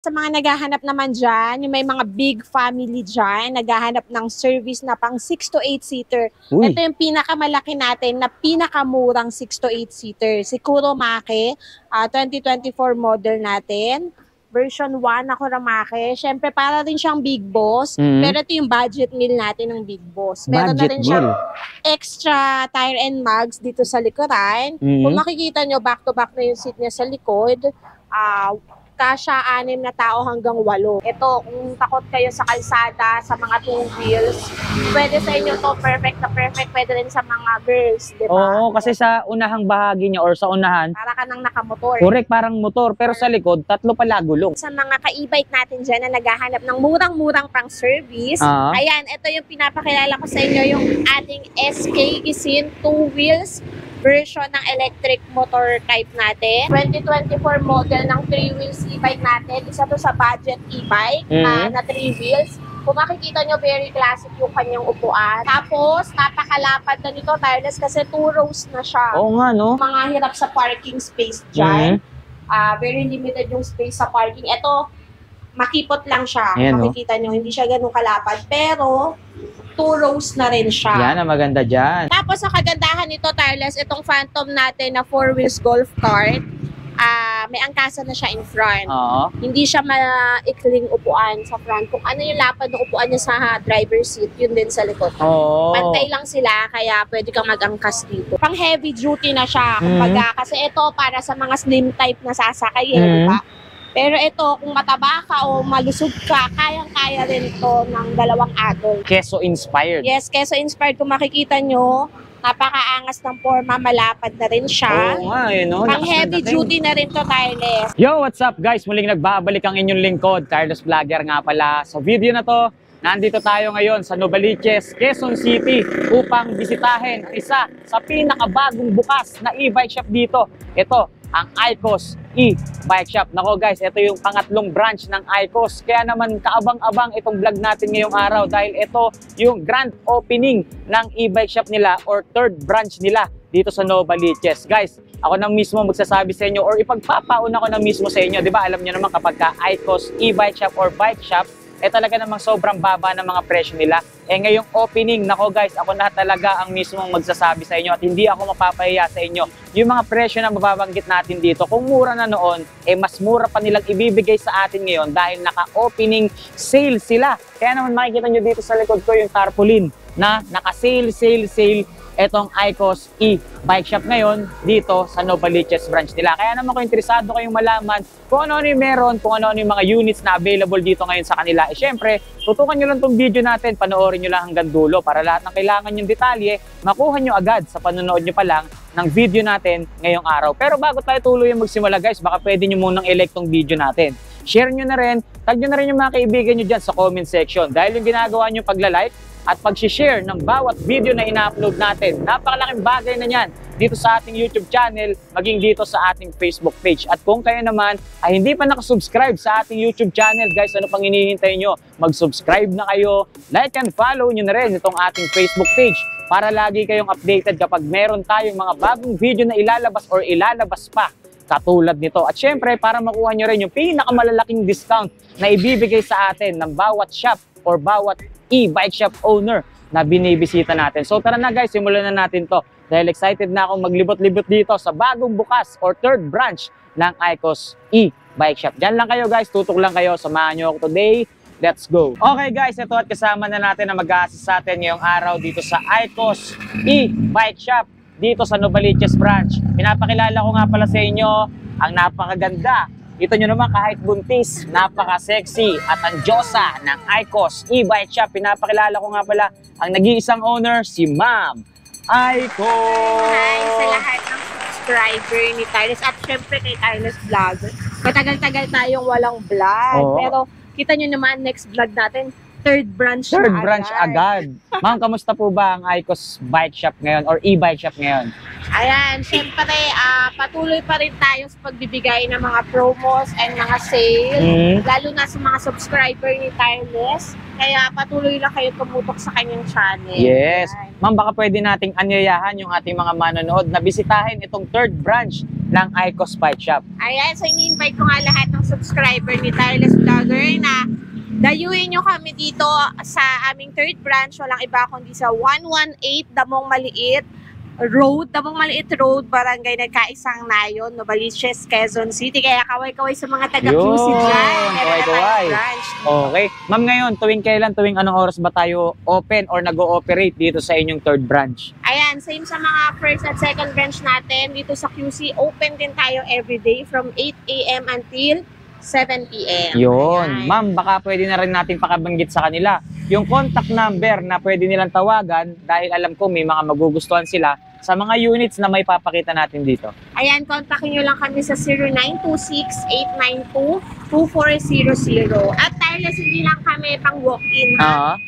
Sa mga naghahanap naman dyan, yung may mga big family dyan, naghahanap ng service na pang 6 to 8 seater. Uy. Ito yung pinakamalaki natin na pinakamurang 6 to 8 seater. Si Kuromake, 2024 model natin. Version 1 na Kuromake. Siyempre, para rin siyang Big Boss. Pero ito yung budget meal natin ng Big Boss. Meron na rin siyang extra tire and mugs dito sa likuran. Kung makikita nyo, back-to-back na yung seat niya sa likod. Kasya 6 na tao hanggang 8. Ito, kung takot kayo sa kalsada, sa mga two wheels, pwede sa inyo to, perfect na perfect. Pwede rin sa mga girls, di ba? Oo, kasi sa unahang bahagi niya or sa unahan, para ka nang nakamotor. correct, parang motor. Pero sa likod, 3 pala gulong. Sa mga ka-e-bike natin dyan na naghahanap ng murang-murang pang service, ayan, ito yung pinapakilala ko sa inyo, yung ating SK Gisin 2 wheels version ng electric motor type natin. 2024 model ng 3 wheels e-bike natin. Isa to sa budget e-bike na 3 wheels. Kung makikita nyo, very classic yung kanyang upuan. Tapos, napakalapad na nito, tireless kasi 2 rows na siya. Oo nga, no? Mga hirap sa parking space dyan. Very limited yung space sa parking. Ito, makipot lang siya. Ayan, makikita nyo, hindi siya ganun kalapad. Pero, 2 rows na rin siya. Yan ang maganda dyan. Tapos sa kagandahan nito, tireless, itong Phantom natin na 4 wheels golf cart, may angkasa na siya in front. Hindi siya maikling upuan sa front. Kung ano yung lapad ng upuan niya sa driver seat, yun din sa likod. Pantay lang sila, kaya pwede kang mag-angkas dito. Pang heavy duty na siya, kumbaga, kasi ito para sa mga slim type na sasakay, di ba? Pero ito, kung mataba ka o malusog ka, kayang-kaya rin ito ng 2 adult. Keso inspired. Yes, Keso inspired. Kung makikita nyo, napakaangas ng forma, malapad na rin siya. Oo nga, no? Pang heavy duty na rin to, tireless. Yo, what's up guys? Muling nagbabalik ang inyong lingkod, Tireless Vlogger nga pala. Sa video na to, nandito tayo ngayon sa Novaliches, Quezon City upang bisitahin ang isa sa pinakabagong bukas na e-bike shop dito. Ito, ang Aicos e-bike shop. Nako guys, ito yung pangatlong branch ng Aicos. Kaya naman kaabang-abang itong vlog natin ngayong araw dahil ito yung grand opening ng e-bike shop nila or 3rd branch nila dito sa Novaliches. Guys, ako na mismo magsasabi sa inyo or ipagpapauna ko na mismo sa inyo. Di ba alam nyo naman kapag ka Aicos e-bike shop or bike shop, talaga namang sobrang baba ng mga presyo nila. Ngayong opening, nako guys, ako na talaga ang mismong magsasabi sa inyo at hindi ako mapapahiya sa inyo. Yung mga presyo na mababanggit natin dito, kung mura na noon, mas mura pa nilang ibibigay sa atin ngayon dahil naka-opening sale sila. Kaya naman makikita nyo dito sa likod ko yung tarpaulin na naka-sale etong Aicos e-bike shop ngayon dito sa Novaliches branch nila. Kaya naman kung interesado kayong malaman kung ano yung meron, kung ano yung mga units na available dito ngayon sa kanila, syempre, tutukan nyo lang tong video natin, panoorin nyo lang hanggang dulo para lahat ng kailangan yung detalye, makuha nyo agad sa panonood nyo pa lang ng video natin ngayong araw. Pero bago tayo tuloy magsimula guys, baka pwede nyo munang elect tong video natin. Share nyo na rin, tag nyo na rin yung mga kaibigan nyo dyan sa comment section dahil yung ginagawa nyo pagla-like at pag-share ng bawat video na ina-upload natin. Napakalaking bagay na yan dito sa ating YouTube channel, maging dito sa ating Facebook page. At kung kayo naman ay hindi pa nakasubscribe sa ating YouTube channel, guys, ano pang hinihintay nyo? Mag-subscribe na kayo, like and follow nyo na rin itong ating Facebook page para lagi kayong updated kapag meron tayong mga bagong video na ilalabas or ilalabas pa katulad nito. At syempre, para makuha nyo rin yung pinakamalalaking discount na ibibigay sa atin ng bawat shop or bawat e-bike shop owner na binibisita natin. So tara na guys, simulan na natin to. Dahil excited na akong maglibot-libot dito sa bagong bukas or 3rd branch ng Aicos e-bike shop. Diyan lang kayo guys, tutok lang kayo. Samahan nyo ako today. Let's go! Okay guys, ito at kasama na natin na mag-a-assist sa atin ngayong araw dito sa Aicos e-bike shop dito sa Novaliches branch. Pinapakilala ko nga pala sa inyo ang napakaganda. Ito nyo naman kahit buntis, napaka-sexy at ang Diyosa ng Aicos e-bike shop. Pinapakilala ko nga pala ang nag-iisang owner, si Ma'am Aicos! Hi sa lahat ng subscriber ni Tireless at syempre kay Tireless Vlog. Matagal-tagal tayong walang vlog. Pero kita nyo naman next vlog natin, 3rd branch na agad. Ma'am, kamusta po ba ang Aicos bike shop ngayon or e-bike shop ngayon? Ayan, syempre, patuloy pa rin tayo sa pagbibigay ng mga promos and mga sale, lalo na sa mga subscriber ni Tireless. Kaya patuloy lang kayo tumutok sa kanyang channel. Yes. Ma'am, baka pwede nating anyayahan yung ating mga manonood na bisitahin itong 3rd branch ng Icos Bike Shop. Ayan, so ini-invite ko nga lahat ng subscriber ni Tireless Vlogger na dayuin nyo kami dito sa aming third branch. Walang iba kundi sa 118 Damong Maliit Road, Barangay Nagkaisang Nayon, Novaliches, Quezon City. Kaya kaway-kaway sa mga taga-QC dyan. Kaway-kaway. Okay. Ma'am, ngayon, tuwing anong oras ba tayo open or nag-ooperate dito sa inyong third branch? Ayan, same sa mga first at second branch natin. Dito sa QC, open din tayo everyday from 8 a.m. until 7 p.m. Yun. Ma'am, baka pwede na rin natin pakabanggit sa kanila yung contact number na pwede nilang tawagan dahil alam ko may mga magugustuhan sila sa mga units na may papakita natin dito. Ayan, kontakin nyo lang kami sa 0926-892-2400. At tireless, hindi lang kami pang walk-in.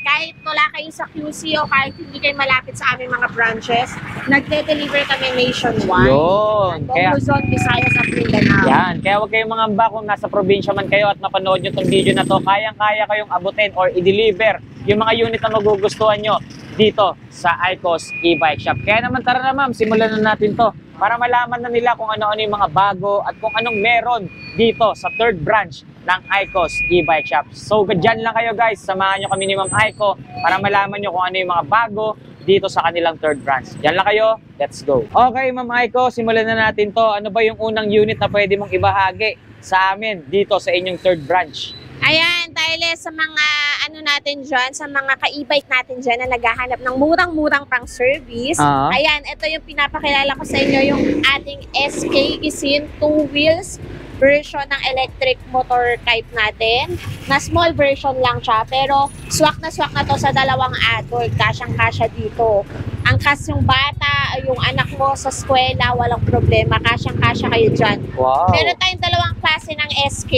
Kahit wala kayo sa QC o kahit hindi kayo malapit sa aming mga branches, nagde-deliver kami nationwide. Yun. Kaya, Luzon, Visayas at Mindanao. Yan. Kaya huwag kayong mangamba kung nasa probinsya man kayo at mapanood nyo itong video na to, kayang-kaya kayong abutin or i-deliver yung mga unit na magugustuhan nyo dito sa Icos e-bike shop. Kaya naman tara na ma'am, simulan na natin to para malaman na nila kung ano-ano yung mga bago at kung anong meron dito sa third branch ng Icos e-bike shop. So dyan lang kayo guys, samahan nyo kami ni Ma'am Aiko para malaman nyo kung ano yung mga bago dito sa kanilang third branch. Dyan lang kayo, let's go. Okay Ma'am Aiko, simulan na natin to. Ano ba yung unang unit na pwede mong ibahagi sa amin dito sa inyong third branch? Ayan, Tireless, sa mga ano natin dyan, sa mga ka-e-bike natin dyan na naghahanap ng murang-murang pang service. Ayan, ito yung pinapakilala ko sa inyo, yung ating SK Isin 2 wheels version ng electric motor type natin. Na small version lang siya, pero swak na to sa dalawang adult. Kasyang-kasya dito. Angkas yung bata, yung anak mo sa eskwela, walang problema. Kasyang-kasya kayo dyan. Wow. Meron tayong dalawang klase ng SK.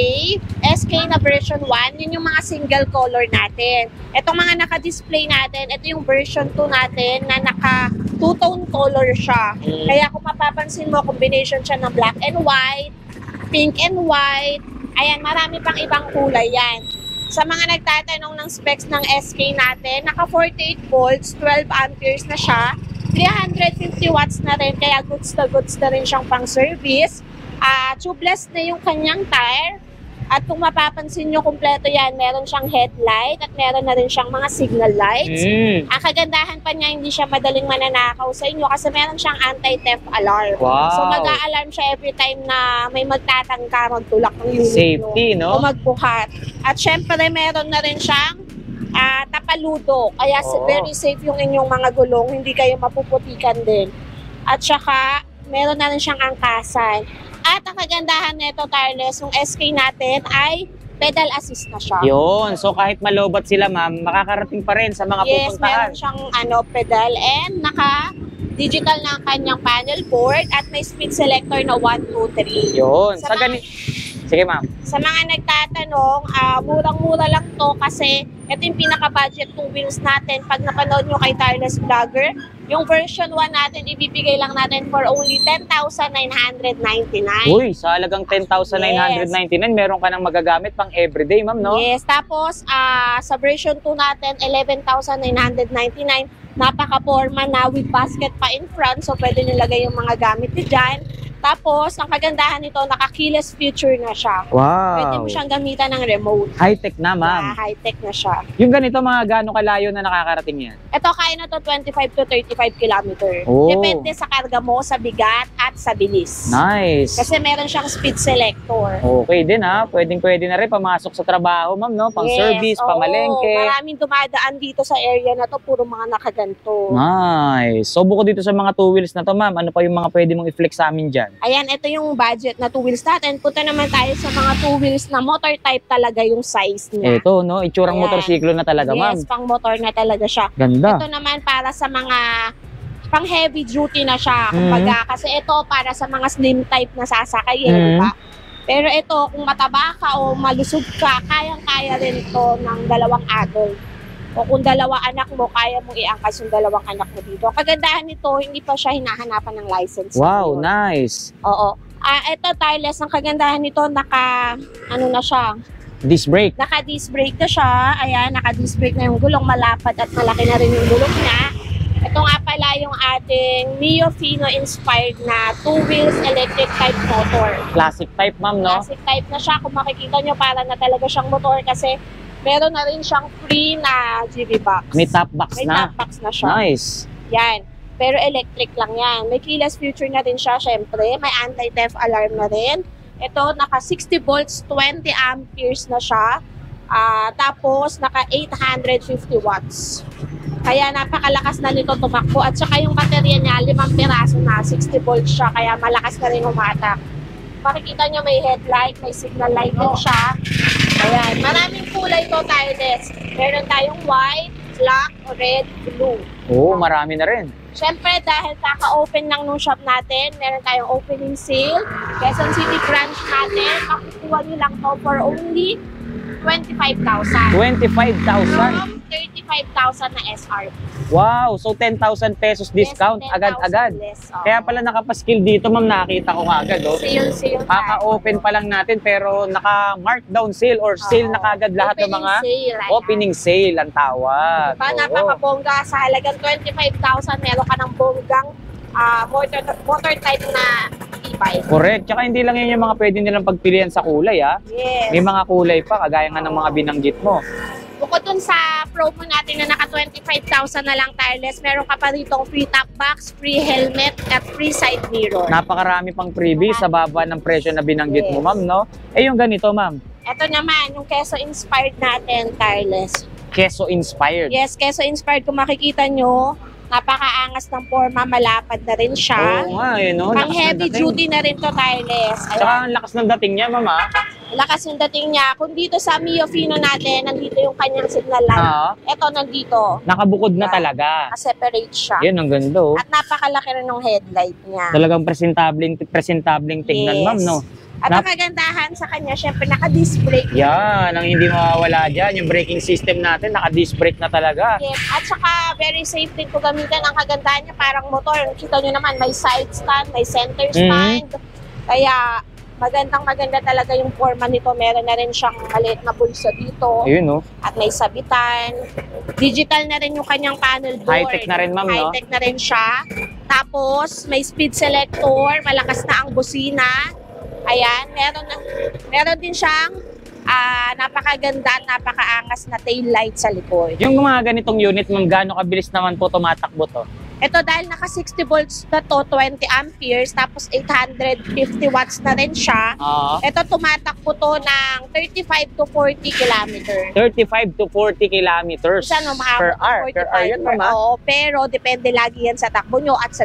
SK na version 1, yun yung mga single color natin. Itong mga naka-display natin, ito yung version 2 natin na naka two-tone color siya. Kaya kung mapapansin mo, combination siya ng black and white, pink and white. Ayan, marami pang ibang kulay yan. Sa mga nagtatanong ng specs ng SK natin, naka 48 volts, 12 amperes na siya, 350 watts na rin, kaya goods na rin siyang pang service. Tubeless na yung kanyang tire. At kung mapapansin nyo, kumpleto yan. Meron siyang headlight at meron na rin siyang mga signal lights. Ang kagandahan pa niya, hindi siya madaling mananakaw sa inyo kasi meron siyang anti-theft alarm. Wow. So mag-a-alarm siya every time na may magtatangka, magtulak ng unit safety, no? O magbuhat. At syempre, meron na rin siyang tapaludo. Kaya very safe yung inyong mga gulong. Hindi kayo mapuputikan din. At saka, meron na rin siyang angkasan. At ang kagandahan nito, Tireless, yung SK natin ay pedal assist na siya. Yun. So kahit malobat sila ma'am, makakarating pa rin sa mga yes, pupuntahan. Yes, meron siyang pedal and naka-digital na ang kanyang panel board at may speed selector na 1, 2, 3. Yun. Sige ma'am. Sa mga nagtatanong, murang-mura lang to kasi ito yung pinaka-budget ng wheels natin. Pag napanood nyo kay Tireless Vlogger, yung version 1 natin, ibibigay lang natin for only 10,999. Uy, sa halagang 10,999, meron ka nang magagamit pang everyday, ma'am, no? Yes, tapos sa version 2 natin, 11,999. Napaka-forma na with basket pa in front, so pwede nilagay yung mga gamit nyo dyan. Tapos, ang kagandahan nito, naka-keyless feature na siya. Wow. Pwede mo siyang gamitan ng remote. High-tech na, ma'am. High-tech na siya. Yung ganito, mga gaano kalayo na nakakarating yan? Ito, kaya na to 25 to 35 kilometer. Oh. Depende sa karga mo, sa bigat, at sa bilis. Nice. Kasi meron siyang speed selector. Okay din ha. Pwedeng-pwede na rin pamasok sa trabaho, ma'am, no? Pang service, pamalengke. Maraming dumadaan dito sa area na to, puro mga nakaganto. Nice. So, bukod dito sa mga two wheels na to, ma'am, ano pa yung mga pwede mong i-flex sa amin dyan? Ayan, ito yung budget na 2 wheels natin. Punta naman tayo sa mga 2 wheels na motor type talaga yung size niya. Ito, no? Itsurang motorsiklo na talaga, ma'am. Yes, pang motor na talaga siya. Ganda. Ito naman para sa mga pang heavy duty na siya. Kumbaga, kasi ito para sa mga slim type na sasakay, diba? Pero ito, kung mataba ka o malusog ka, kayang-kaya rin ito ng dalawang adult. O kung dalawa anak mo, kaya mong iangkas yung dalawang anak mo dito. Kagandahan nito, hindi pa siya hinahanapan ng license. Wow, nice. Oo. Ito, Tireless, ang kagandahan nito, na siya? Disc brake. Naka-disc brake na siya. Ayan, naka-disc brake na yung gulong, malapad at malaki na rin yung gulong niya. Ito Ito nga pala yung ating Mio Fino inspired na 2 wheels electric type motor. Classic type, ma'am, no? Classic type na siya. Kung makikita nyo, para na talaga siyang motor kasi meron na rin siyang free na GB box. May top box May na. top box na siya. Nice. Yan. Pero electric lang yan. May keyless future na rin siya, syempre. May anti-theft alarm na rin. Ito, naka 60 volts, 20 amperes na siya. Tapos, naka 850 watts. Kaya napakalakas na nito tumakbo. At saka yung baterya niya, 5 piraso na, 60 volts siya. Kaya malakas na rin humatak. Makikita nyo may headlight, may signal light din siya. Ayan, maraming kulay to, tireless. Meron tayong white, black, red, blue. Oo, marami na rin. Siyempre, dahil kaka-open lang nung shop natin, meron tayong opening sale. Quezon City branch natin, makukuha nyo lang to for only 25,000. 25,000. From 35,000 na SRP. Wow, so 10,000 pesos discount Yes, 10,000 agad-agad. less, Kaya pala nakapaskill dito, ma'am, nakita ko agad, oh. Sale. Kaka-open pa lang natin pero naka-markdown sale or sale na kagad lahat ng mga opening sale ang tawag. Diba, Oo. napakabongga. Sa halagang 25,000, meron ka ng bonggang motor type na e-bike. Correct. Tsaka hindi lang yun yung mga pwede nilang pagpilian sa kulay, ha. Yes. May mga kulay pa, kagaya nga ng mga binanggit mo. Bukod dun sa promo natin na naka 25,000 na lang tireless, meron ka pa ritong free top box, free helmet, at free side mirror. Napakarami pang freebies sa baba ng presyo na binanggit mo, Yes. ma'am, no? Eh, yung ganito, ma'am, Ito naman, yung Keso inspired natin tireless. Keso inspired. Yes, Keso inspired, kung makikita nyo, napakaangas ng forma, malapad na rin siya. Oo nga, no? Pang Lakas ng heavy dating. duty na rin to tireless. Tsaka Ayan, ang lakas ng dating niya, ma'am, ha? lakas yung dating niya. Kung dito sa Mio Fino natin, nandito yung kanyang signal light. Oo. Ito nandito, Nakabukod na Yan. talaga. naka-separate siya. Yan, ang ganda, oh. At napakalaki rin ng headlight niya. Talagang presentableng tignan, Yes. ma'am, no? At ang kagandahan sa kanya, syempre naka-disc brake. Yan, ang hindi mawawala dyan. Yung braking system natin, naka-disc brake na talaga. Yes. At saka very safe din kung gamitin. Ang kagandahan niya parang motor. Kita nyo naman, may side stand, may center stand. Kaya maganda talaga yung forma nito. Meron na rin siyang maliit na bulsa dito. Ayun, no? At may sabitan. Digital na rin yung kanyang panel board. High-tech na rin, ma'am, no? High-tech na rin siya. Tapos, may speed selector. Malakas na ang busina. Ayan, meron din siyang napakaganda at napakaangas na tail light sa likod. Yung mga ganitong unit, ma'am, gaano kabilis naman po tumatakbo to? Ito dahil naka 60 volts na to, 20 amperes, tapos 850 watts na rin siya. Oo. Ito tumatakbo to ng 35 to 40 kilometers. 35 to 40 kilometers Isa no, per hour. Per hour yan, ma'am, ha? Oo, pero depende lagi yan sa takbo nyo at sa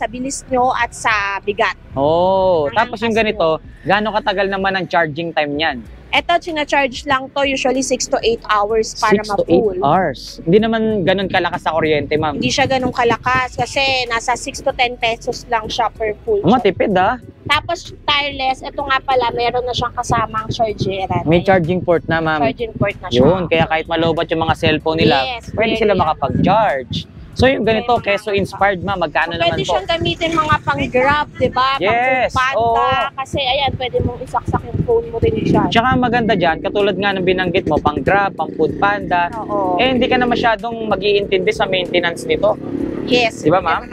bilis nyo at sa bigat. Oh, Ang tapos yung angkas ganito, gaano katagal naman ang charging time niyan? Ito, charge lang to usually 6 to 8 hours para 6 to 8 ma-full. hours. Hindi naman ganun kalakas sa kuryente, ma'am. Hindi siya ganun kalakas kasi nasa 6 to 10 pesos lang siya per full. Matipid, ha? Tapos tireless, ito nga pala, meron na siyang kasamang charger. May charging port na, ma'am. Charging port na siya. Yun, kaya kahit malobat yung mga cellphone nila, Yes, pwede pwede sila yan. makapag-charge. So yung ganito, Keso inspired, ma'am, magkano naman Pwede po? siyang gamitin mga pang-grab, di ba? Yes, Pang-panda. oo. Kasi ayan, pwede mong isaksak yung phone mo rin siya. Tsaka ang maganda dyan, katulad nga ng binanggit mo, pang Grab, pang Food Panda, Oo. eh hindi ka na masyadong mag-iintindi sa maintenance nito. Yes. Di ba, ma'am?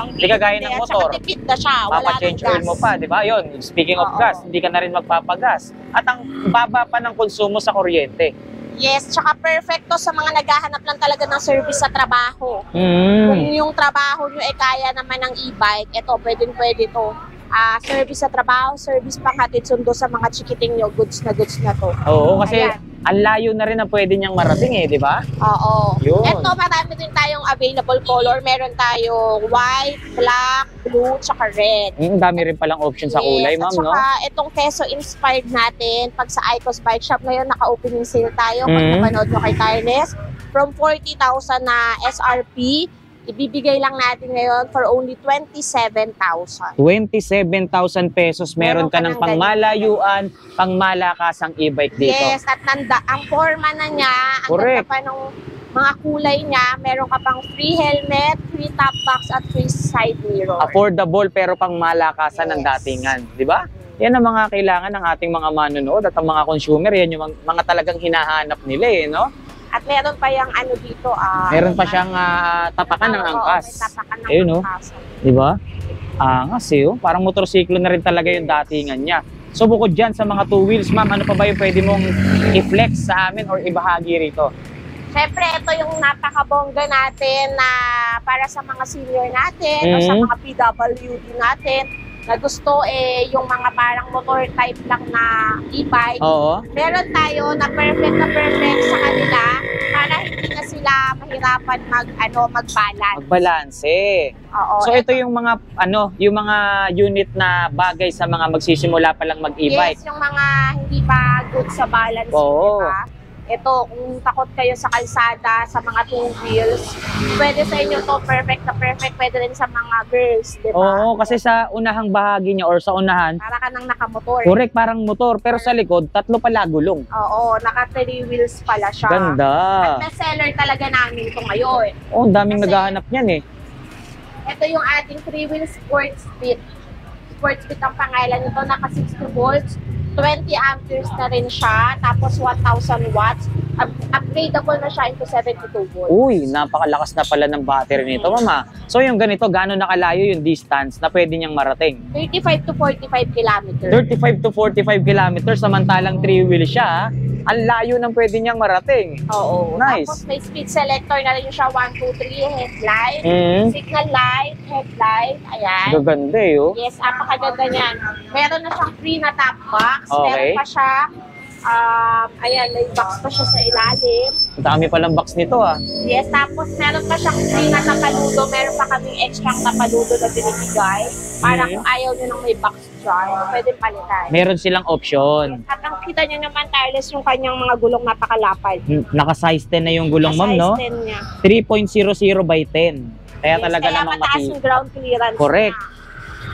Hindi kagaya ng motor. Tsaka tipid na siya. Wala Papa-change nang oil mo gas. pa, di ba? Yun, speaking of Oo. gas, hindi ka na rin magpapagas. At ang baba pa ng konsumo sa kuryente. Yes, tsaka perfecto sa mga naghahanap lang talaga ng service sa trabaho. Mm. Kung yung trabaho nyo kaya naman ng e-bike, ito, pwede to. Service sa trabaho, service panghatid sundo sa mga chikiting nyo, goods na to. Oo, kasi Ayan. ang layo na rin ang pwede niyang marating eh, di ba? Oo. Yun. Ito, marami din tayong available color. Meron tayong white, black, blue, tsaka red. Ang dami rin palang option sa kulay, Yes, ma'am, at no? saka itong Keso inspired natin, pag sa Icos Bike Shop ngayon, naka-opening sale tayo. Pag napanood nyo kay Tireless, from 40,000 na SRP, ibibigay lang natin ngayon for only 27,000. 27,000 pesos, meron ka ng pangmalayuan, pangmalakasang e-bike dito. Yes, at ang forma na niya, ang Correct. ganda pa ng mga kulay niya, meron ka pang free helmet, free top box, at free side mirror. Affordable pero pangmalakasan ng Yes. datingan, di ba? Yan ang mga kailangan ng ating mga manonood at ang mga consumer, yan yung mga talagang hinahanap nila eh, no? At meron pa yung ano dito. Meron pa siyang tapakan ng angkas. May tapakan ng Ayun, angkas. Di ba? Angas parang motorsiklo na rin talaga yung datingan niya. So bukod dyan sa mga two wheels, ma'am, ano pa ba yung pwede mong i-flex sa amin or ibahagi rito? Siyempre, ito yung napakabongga natin na para sa mga senior natin o sa mga PWD natin na gusto yung mga parang motor type lang na e-bike. Oo. Meron tayo na perfect sa kanila para hindi na sila mahirapan mag-balance. Magbalanse. Oo. So ito yung mga yung mga unit na bagay sa mga magsisimula pa lang mag-e-bike. Yes, yung mga hindi pa good sa balance, Oo. diba? Ito, kung takot kayo sa kalsada, sa mga two wheels, pwede sa inyo to perfect. Pwede rin sa mga girls, di ba? Oo, kasi sa unahang bahagi niya or sa unahan, Para ka nang nakamotor. correct, parang motor. Pero sa likod, tatlo pala gulong. Oo, naka 3 wheels pala siya. Ganda. At best-seller talaga namin ito ngayon. Oh, ang daming Kasi- naghahanap niyan eh. Ito yung ating 3-wheel sports fit. Sports fit ang pangalan nito, naka 60 volts. 20 amperes na rin siya, tapos 1,000 watts. Upgradable na siya into 72 volts. Uy, napakalakas na pala ng battery nito, mama. So yung ganito, gaano nakalayo yung distance na pwede niyang marating? 35 to 45 kilometers. 35 to 45 kilometers, samantalang 3-wheel siya. Ang layo ng pwede niyang marating. Oo. Nice. Tapos may speed selector na rin siya, 1, 2, 3, headlight, signal light, headlight, ayan. Gaganda oh. Yes, apakaganda niyan. Meron na siyang free na top box. Okay. Meron pa siya, ayan, may box pa siya sa ilalim. Ang dami palang box nito ah. Yes, tapos meron pa siyang free na tapaludo. Meron pa kaming extra tapaludo na binibigay. Para kung ayaw nyo nang may box dyan, pwede palitan. Meron silang option. At ang kita nyo naman, tireless yung kanyang mga gulong napakalapad. Naka-size 10 na yung gulong, ma'am, no? Size 10 niya. 3.00 by 10. Kaya Yes, talaga kaya namang mataas yung ground clearance Correct. na.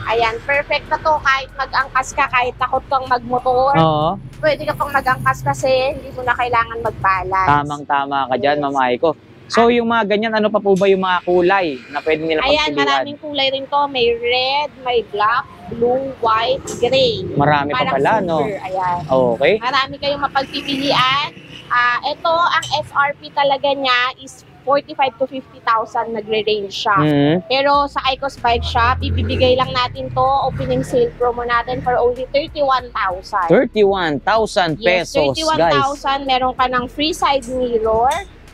Ayan, perfect na to. Kahit mag-angkas ka, kahit takot kang magmotor, Oo. pwede ka pang mag-angkas kasi hindi mo na kailangan mag-balance. Tamang-tama ka dyan, Yes. Ma'am Aiko. So yung mga ganyan, ano pa po ba yung mga kulay na pwede nila Ayan, pagpilian? maraming kulay rin to. May red, may black, blue, white, gray. Marami pa Parang pala, no? silver, ayan. Okay. Marami kayong mapagpipilian. Ito, ang SRP talaga niya is 45 to 50,000 nagre-range siya. Pero sa Icos Bike Shop, ibibigay lang natin to, opening sale promo natin for only 31,000. 31,000 Yes, pesos, guys. 31,000. Meron ka ng free side mirror,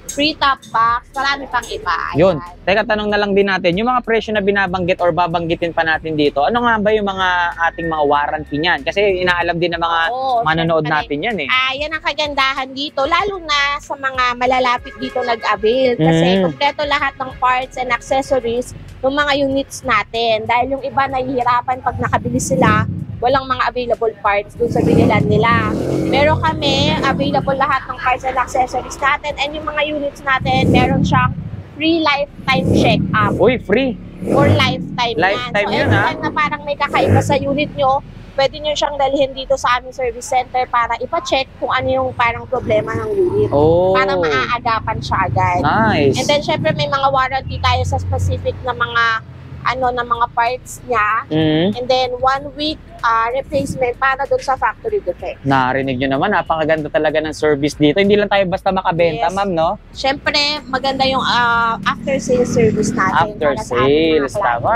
free top box, marami pang iba. Ayan. Yun. Teka, tanong na lang din natin, yung mga presyo na binabanggit or babanggitin pa natin dito, ano nga ba yung mga ating mga warranty niyan? Kasi inaalam din ng mga Oo, manonood syempre. natin yan eh. Yan ang kagandahan dito, lalo na sa mga malalapit dito nag-avail. Kasi kompleto lahat ng parts and accessories ng mga units natin. Dahil yung iba nahihirapan pag nakabili sila, walang mga available parts dun sa binilan nila. Pero kami, available lahat ng parts and accessories natin. And yung mga units natin, meron siyang free lifetime check-up. Uy, free. For lifetime, Lifetime yan. yun, So, anytime na parang may kakaiba sa unit nyo, pwede nyo siyang dalhin dito sa aming service center para ipa-check kung ano yung parang problema ng unit. Oh, Para maaagapan siya agad. nice. And then, syempre, may mga warranty tayo sa specific na mga na mga parts niya. And then, 1 week replacement para doon sa factory defect. Narinig nyo naman, napakaganda talaga ng service dito. Hindi lang tayo basta makabenta, Yes. ma'am, no? Syempre, maganda yung after-sales service natin. After para sa ating mga sales, tama.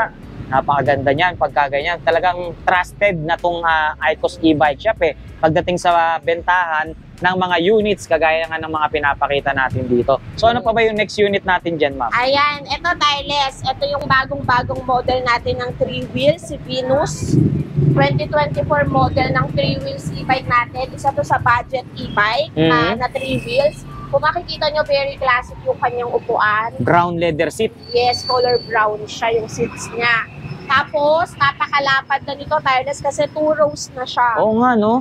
Napakaganda niyan, pagkaganyan. Talagang trusted na tong Icos e-bike shop eh. Pagdating sa bentahan ng mga units, kagaya nga ng mga pinapakita natin dito. So ano pa ba yung next unit natin dyan, ma'am? Ayan, ito tireless. Ito yung bagong-bagong model natin ng 3 wheels, si Venus. 2024 model ng 3 wheels e-bike natin. Isa to sa budget e-bike na 3 wheels. Kung makikita nyo, very classic yung kanyang upuan. Brown leather seat. Yes, color brown siya yung seats niya. Tapos, napakalapad na nito, tireless, kasi 2 rows na siya. Oo nga, no?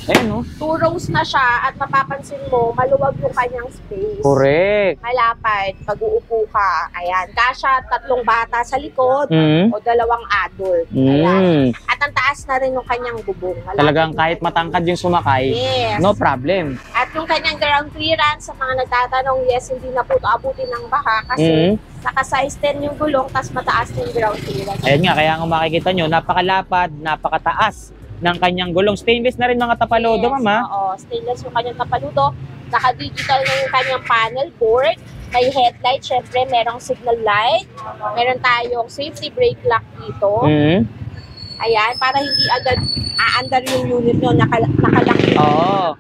Ayan, no? 2 rows na siya at mapapansin mo, maluwag yung kanyang space. Correct. Malapad, pag uupo ka. Ayan, kasya 3 bata sa likod o 2 adult. Ayan. At ang taas na rin yung kanyang bubong. Malapad Talagang yung kahit kanyang matangkad yung sumakay, Yes. no problem. At yung kanyang ground clearance, sa mga nagtatanong, yes, hindi na po ito abutin ng baha kasi naka-size 10 yung gulong, tas mataas na yung ground clearance. Ayan nga, kaya nga makikita nyo, napakalapad, napakataas ng kanyang gulong. Stainless na rin mga tapaludo, ma'am, ha? Oo, stainless yung kanyang tapaludo. Naka-digital na yung kanyang panel board. May headlight, syempre merong signal light. Meron tayong safety brake lock dito. Ayan, para hindi agad aandar yung unit nyo, nakalak yung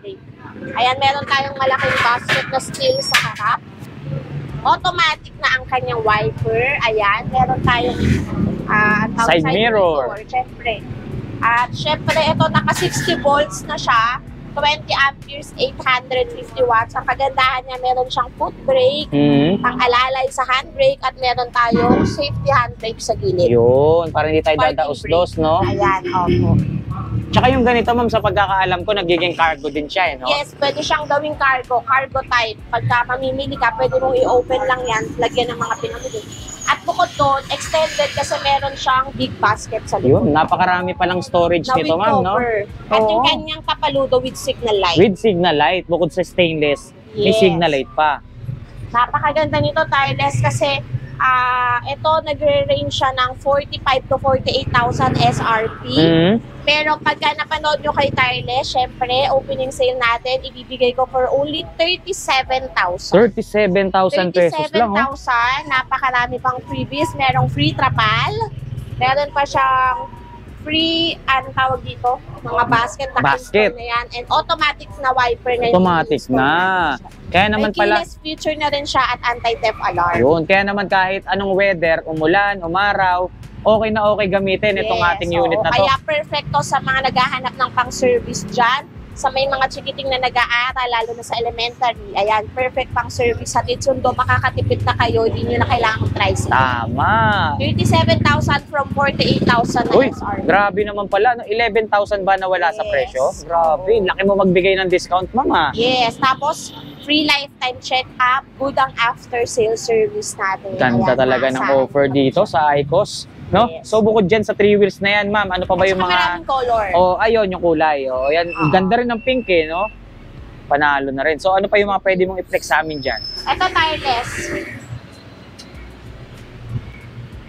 brake. Ayan, meron tayong malaking basket na steel sa harap. Automatic na ang kanyang wiper. Ayan, meron tayong side mirror. Syempre. At syempre, ito naka 60 volts na siya. 20 amperes, 850 watts. Ang kagandahan niya, meron siyang foot brake, pang-alalay sa handbrake, at meron tayong safety handbrake sa gilid. Yun, para hindi tayo dadaos-dos, no? Ayan, opo. Tsaka yung ganito, ma'am, sa pagkakaalam ko, nagiging cargo din siya, no? Yes, pwede siyang gawing cargo type. Pagka mamimili ka, pwede mong i-open lang yan, lagyan ng mga pinamili. At bukod doon, extended kasi meron siyang big basket sa likod. Yun, napakarami palang storage nito, ma'am, no? At yung kanyang tapaludo with signal light. With signal light, bukod sa stainless, may signal light pa. Napakaganda nito, tireless, kasi ito nagre-range siya ng 45 to 48,000 SRP. Pero pagka napanood nyo kay Tireless, syempre, opening sale natin, ibibigay ko for only 37,000. 37,000 pesos lang, oh. 37,000, napakarami pang freebies. Merong free trapal. Meron pa siyang free, ano tawag dito? Mga basket na yan. And automatic na wiper na yun. Automatic na. Kaya naman may pala, keyless feature na rin siya at anti-theft alarm. yun, kaya naman kahit anong weather, umulan, umaraw, okay na okay gamitin itong ating unit na to. Kaya perfecto sa mga naghahanap ng pang-service dyan, sa may mga chikiting na nag-aaral, lalo na sa elementary. Ayan, perfect pang-service. Hatid sundo, makakatipid na kayo, hindi nyo na kailangan tricycle. Tama. 37,000 from 48,000 na Uy, SRP. grabe naman pala. 11,000 ba nawala sa presyo? Grabe, laki mo magbigay ng discount, mama. Yes, tapos free lifetime check-up, good ang after-sale service natin. Ganda Ayan, talaga ng offer dito sa Icos. No? Yes. So bukod dyan sa 3 wheels na yan, ma'am, ano pa ba yung mga... maraming color. Oh, ayun, yung kulay. Oh, yan, ganda rin ng pink eh, no? Panalo na rin. So ano pa yung mga pwede mong i-flex sa amin dyan? Ito, Tireless.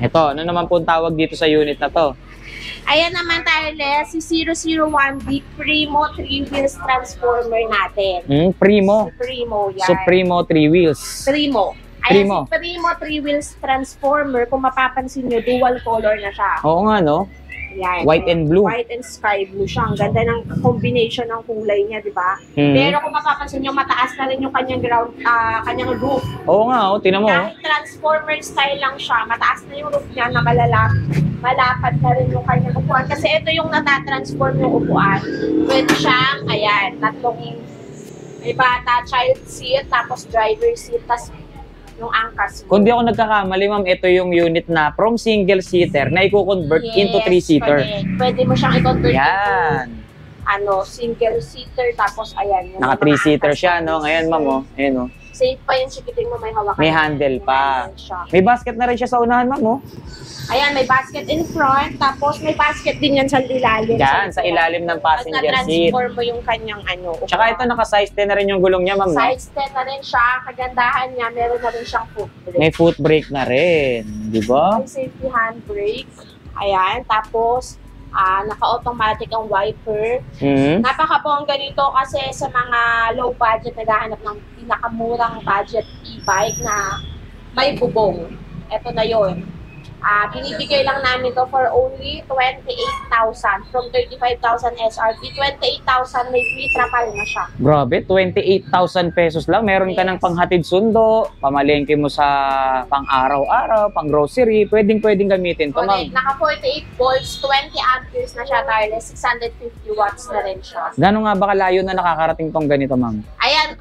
Ito, ano naman po ang tawag dito sa unit na to? Ayan naman, Tireless, si 001B Primo 3 wheels transformer natin. Primo. Primo, yan. So Primo 3 wheels. Primo. Ayan, si Primo 3 wheels transformer, kung mapapansin nyo, dual color na siya. Oo nga, no? Yan. White and blue. White and sky blue siya. Ang ganda ng combination ng kulay niya, di ba? Pero kung mapapansin nyo, mataas na rin yung kanyang ground, kanyang roof. Oo nga, oh, tinan mo. Kahit transformer style lang siya, mataas na yung roof niya na malapad na rin yung kanyang upuan. Kasi ito yung natatransform yung upuan. Pwede siyang, ayan, tatlong may bata, child seat, tapos driver seat, tapos yung angkas. Kung di ako nagkakamali, ma'am, ito yung unit na from single-seater na i-convert into 3-seater. Pwede mo siyang i-convert Yan. into single-seater, tapos ayan. Naka 3-seater siya, no? Ngayon, ma'am, oh. Ayan, oh. Safe pa yung sikiting mo, may hawakan. May handle pa. May basket na rin siya sa unahan, ma'am, oh. Ayan, may basket in front, tapos may basket din yan sa ilalim. Yan, sa ilalim ng passenger seat. Na-transform mo yung kanyang upuan. Tsaka ito, naka-size 10 na rin yung gulong niya, ma'am, no? Size 10 na rin siya. Kagandahan niya, meron na rin siyang foot brake. May foot brake na rin, di ba? May safety handbrake. Ayan, tapos naka-automatic ang wiper. Napakabongga nito kasi sa mga low budget, naghahanap ng pinakamurang budget e-bike na may bubong. Ito na yon. Binibigay lang namin to for only 28,000 from 35,000 SRP. 28,000 may free trapal na siya. Grabe, 28,000 pesos lang. Meron ka ng panghatid sundo, pamalengke mo sa pang-araw-araw, pang-grocery, pwedeng gamitin to, ma'am. Naka 48 volts, 20 amperes na siya, tireless, 650 watts na rin siya. Gano'n nga ba kalayo na nakakarating tong ganito, ma'am? Ayan,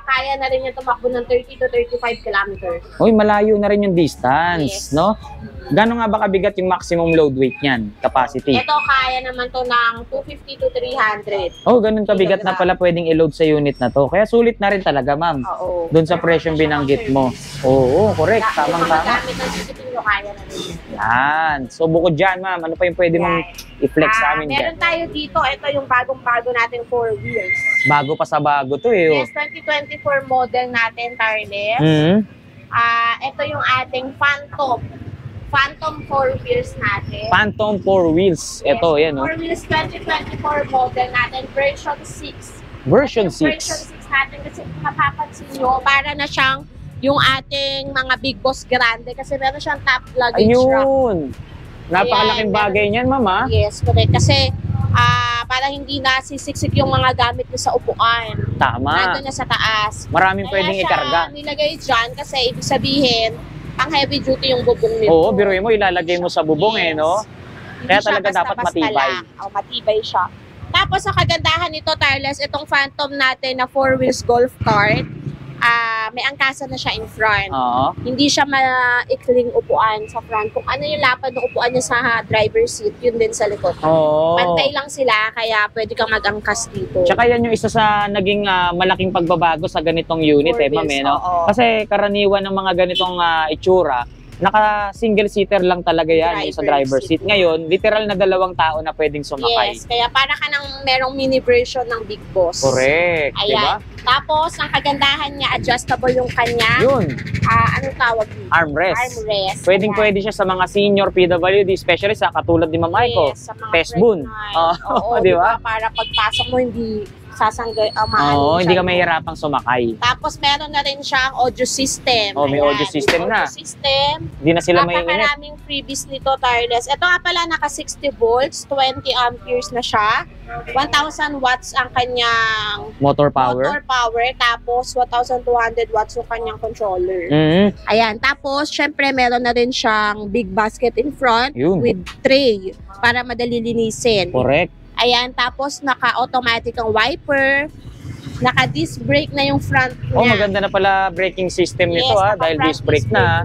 kaya na rin yung tumakbo ng 30 to 35 kilometers. Uy, malayo na rin yung distance, no? Gano'n nga ba kabigat yung maximum load weight niyan, capacity? Ito, kaya naman to ng 250 to 300. Oh, ganun kabigat na pala pwedeng i-load sa unit na to. Kaya sulit na rin talaga, ma'am. Oo. Doon sa presyong binanggit mo. Oo, correct. Tamang-tama. Magamit ng sisipin nyo, kaya na rin. Yan. So, bukod dyan, ma'am, ano pa yung pwede mong i-flex sa amin dyan? Meron tayo dito, ito yung bagong-bago natin 4 wheels. Bago pa sa bago to eh. Yes, 2024 model natin, tireless. Ito yung ating Phantom Phantom 4 wheels natin. Phantom 4 wheels. Ito, yan, no? 4 wheels 2024 model natin, version 6. Version Version 6. 6 natin kasi mapapansin nyo, para na siyang yung ating mga big boss grande kasi meron siyang top luggage rack. Ayun. Napakalaking Ayan, bagay niyan, mama. Yes, correct. Kasi para hindi nasisiksik yung mga gamit niya sa upuan. Tama. Nandun na sa taas. Maraming pwedeng ikarga. Kaya siya nilagay dyan kasi ibig sabihin, pang heavy duty yung bubong nito. Oo, biruin mo, ilalagay mo sa bubong no? Kaya Hindi siya talaga dapat basta-basta matibay. lang. Matibay siya. Tapos sa kagandahan nito, Tarles, itong Phantom natin na 4 wheels golf cart, may angkasa na siya in front. Oo. Hindi siya maikling upuan sa front. Kung ano yung lapad ng upuan niya sa driver seat, yun din sa likod. Oo. Pantay lang sila, kaya pwede kang mag-angkas dito. Tsaka yan yung isa sa naging malaking pagbabago sa ganitong unit, ma'am, no? Oo. Kasi karaniwan ng mga ganitong itsura, naka-single seater lang talaga yan, yung sa driver seat. Ngayon, literal na 2 tao na pwedeng sumakay. Yes, kaya para ka ng merong mini version ng Big Boss. Correct, Ayan. diba? Tapos, ang kagandahan niya, adjustable yung kanya. Yun, Anong tawag dito? armrest. Armrest. Pwedeng Ayan. pwede siya sa mga senior PWD, especially sa katulad ni Ma'am Aiko. Yes, sa mga Testboon. pregnant. Oo, di ba? Para pagpasok mo, hindi sasanggay, Oo, hindi ka mahihirapang sumakay. Tapos, meron na rin siyang audio system. Oh, may Ayan, audio system na. Audio system. Hindi na sila maiinit. Napakaraming freebies nito, Tarles. Ito nga pala, naka 60 volts, 20 amperes na siya. 1,000 watts ang kanyang Motor power. Tapos 1,200 watts yung kanyang controller. Mhm. Ayan. Tapos, syempre, meron na rin siyang big basket in front Yun. with tray para madali linisin. Correct. Ayan. Tapos, naka-automatic ang wiper. Naka-disc brake na yung front niya. Oh, maganda na pala braking system nito dahil naka-front disc brake na.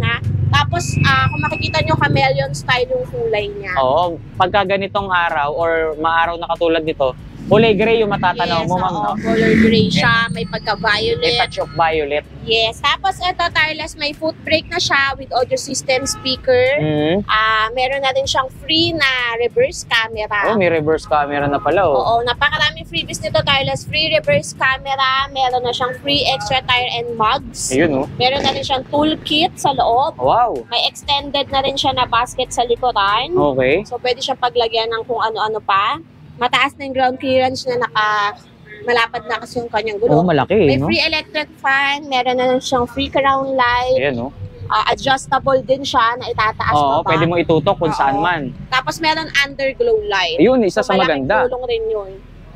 Tapos, kung makikita nyo, chameleon style yung kulay niya. Oo, pagka ganitong araw or maaraw na katulad nito, kulay gray yung matatanaw mo, ma'am, no? Color gray siya, may May pagka-violet. touch of violet. Yes. Tapos, ito, Tarles, may foot brake na siya with audio system speaker. Mhm. Meron na rin siyang free na reverse camera. Oh, may reverse camera na pala, oh. Oo, napakaraming freebies nito, Tarles. Free reverse camera, meron na siyang free extra tire and mugs. Ayun, oh. Meron na rin siyang toolkit sa loob. Wow. May extended na rin siya na basket sa likuran. Okay. So, pwede siya paglagyan ng kung ano-ano pa. Mataas na yung ground clearance na malapad na kasi yung kanyang Oh, gulong. malaki, May no? free electric fan, meron na rin siyang free crown light, Ayan, oh. adjustable din siya na itataas Oo, pa. pwede mo itutok kung saan man. Tapos meron underglow light. Ayun, isa sa malaking maganda. tulong rin yun.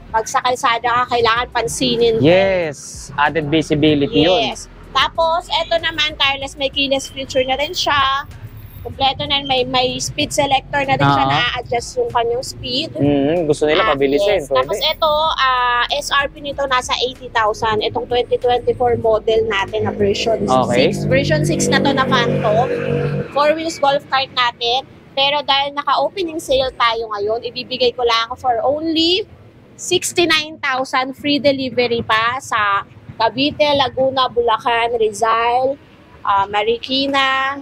Pag sa kalsada ka, kailangan pansinin. Yes, added visibility yun. Yes. Tapos, eto naman, Carlos, may keyless feature na rin siya. Kompleto na, may speed selector na din siya na adjust yung kanyang speed. Gusto nila pabilisin. Yes. Tapos ito, SRP nito nasa 80,000. Itong 2024 model natin na version 6. Version 6 na to na Phantom. 4 wheels golf cart natin. Pero dahil naka-opening sale tayo ngayon, ibibigay ko lang for only 69,000 free delivery pa sa Cavite, Laguna, Bulacan, Rizal, Marikina,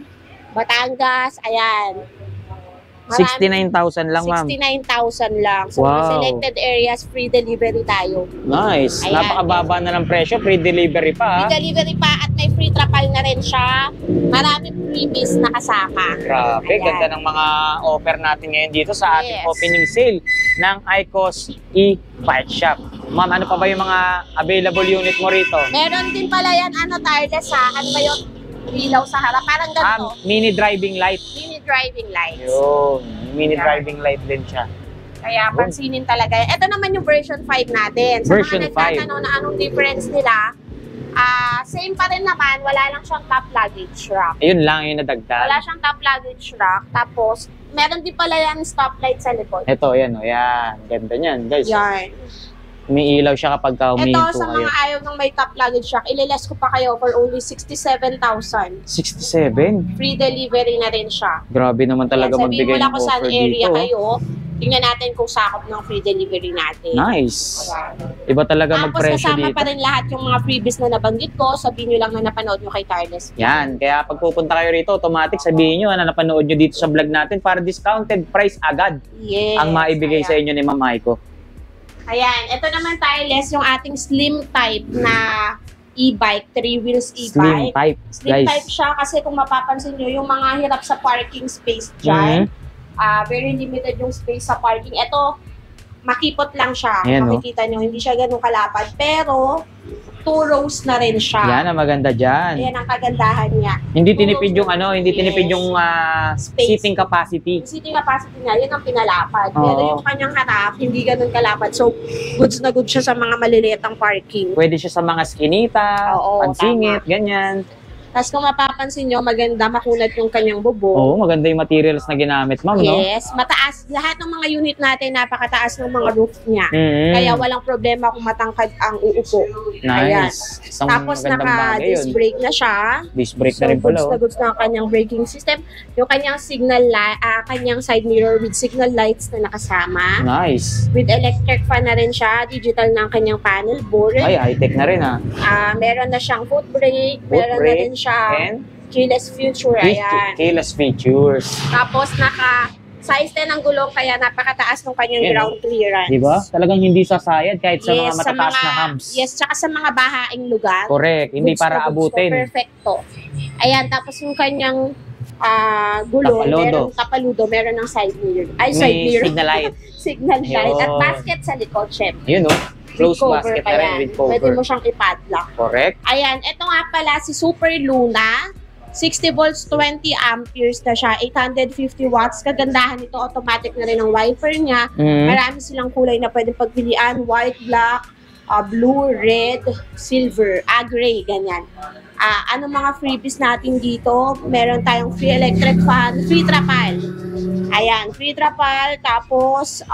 Batangas, ayan. 69,000 lang, ma'am. 69,000 lang. So, mga selected areas, free delivery tayo. Nice. Ayan. Napakababa na ng presyo. Free delivery pa, Free delivery pa at may free trapal na rin siya. Maraming freebies na kasama. Grabe, Ayan. ganda ng mga offer natin ngayon dito sa ating Yes. opening sale ng Icos e-Bike Shop. Ma'am, ano pa ba yung mga available unit mo rito? Meron din pala yan, Tarles, ano ba yun? Ilaw sa harap. Parang ganito. Mini driving light. Mini driving lights. Yun, mini Ayan. driving light din siya. Kaya pansinin talaga. Ito naman yung version 5 natin. Sa Version mga nagtatanong na anong difference nila, same pa rin naman, wala lang siyang top luggage rack. Ayun lang yung nadagdag. Wala siyang top luggage rack. Tapos, meron din pala yan stoplight sa likod. Ito, yan o, yan. Ganda niyan, guys. Yan. Umiilaw siya kapag Ito, humihinto sa kayo. mga ayaw ng may top luggage rack, ililes ko pa kayo for only 67,000. 67? Free delivery na rin siya. Grabe naman talaga Yan, magbigay sabihin mo lang ng kung saan offer area dito. kayo. Tingnan natin kung sakop ng free delivery natin. Nice. Ayan. Iba talaga Tapos magpresyo kasama dito. pa rin lahat yung mga freebies na nabanggit ko. Sabihin nyo lang na napanood nyo kay Tarles. Yan, kaya pag pupunta kayo rito, automatic sabihin nyo na napanood nyo dito sa vlog natin para discounted price agad Yes. ang maibigay sa inyo ni Ma'am Aiko. Ayan, ito naman Tarles, yung ating slim type na e-bike, 3 wheels Slim e-bike. type, Slim guys. type siya kasi kung mapapansin nyo, yung mga hirap sa parking space dyan, very limited yung space sa parking. Ito, makipot lang siya. Ayan, Makikita nyo, hindi siya ganun kalapad. Pero, 2 rows na rin siya. Yan ang maganda dyan. Ayan ang kagandahan niya. Hindi tinipid yung hindi tinipid Yes. yung Space. seating capacity. Yung seating capacity niya, yun ang pinalapad. Oo. Pero yung kanyang harap, hindi ganun kalapad. So, goods na goods siya sa mga maliliitang parking. Pwede siya sa mga skinita, Oo, pansingit, ganyan. Tapos kung mapapansin nyo, maganda makunat yung kanyang bubong. Oo, maganda yung materials na ginamit, ma'am, no? Yes, mataas. Lahat ng mga unit natin, napakataas ng mga roof niya. Mm. Kaya walang problema kung matangkad ang uupo. Ayan. Nice. Isang Tapos magandang bagay naka-disc yun. brake na siya. Disc brake So, na rin pala, goods na oh. goods na ang kanyang braking system. Yung kanyang signal kanyang side mirror with signal lights na nakasama. Nice. With electric fan na rin siya. Digital na ang kanyang panel board. Ay, high-tech na rin, ha? Meron na siyang foot brake. Foot Meron na brake rin siya and keyless future. Ayan. keyless features. Tapos size 10 ang gulong kaya napakataas ng kanyang Ayan, ground clearance. Diba? Talagang hindi sasayad kahit sa mga Yes, matataas na hubs. Yes, tsaka sa mga bahaing lugar. Correct. Hindi Goods para na goods to, abutin. Perfecto. Ayan, tapos yung kanyang gulong, Tapaludo. meron tapaludo, meron ng side mirror. Ay, May side mirror. signal light. Signal light. At Ayun. basket sa likod, syempre. Yun, no? Close With cover basket pa na rin yan. with cover. Pwede mo siyang ipadlock. Correct. Ayan, ito nga pala si Super Luna. 60 volts, 20 amperes na siya, 850 watts. Kagandahan nito, automatic na rin ang wiper niya. Mm. Marami silang kulay na pwedeng pagpilian. White, black, blue, red, silver, gray, ganyan. Ano mga freebies natin dito? Meron tayong free electric fan, free trapal. Ayan, free trapal. Tapos,